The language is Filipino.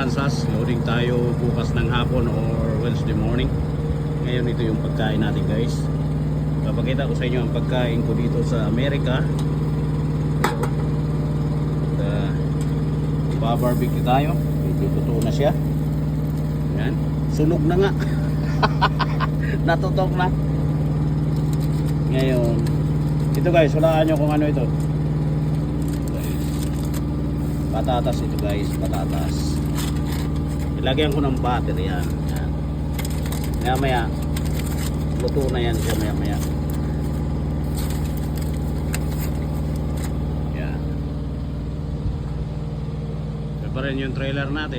Kansas. Loading tayo bukas ng hapon or Wednesday morning. Ngayon ito yung pagkain natin guys. Papakita ko sa inyo ang pagkain ko dito sa Amerika. Barbecue tayo. Medyo totoo na siya. Yan. Sunog na nga. Natutok na. Ngayon ito guys, hulaan nyo kung ano ito. Patatas ito guys, patatas. Ilagyan ko ng butter yan. Maya maya luto na yan siya maya maya. Yan. Preparin yung trailer natin.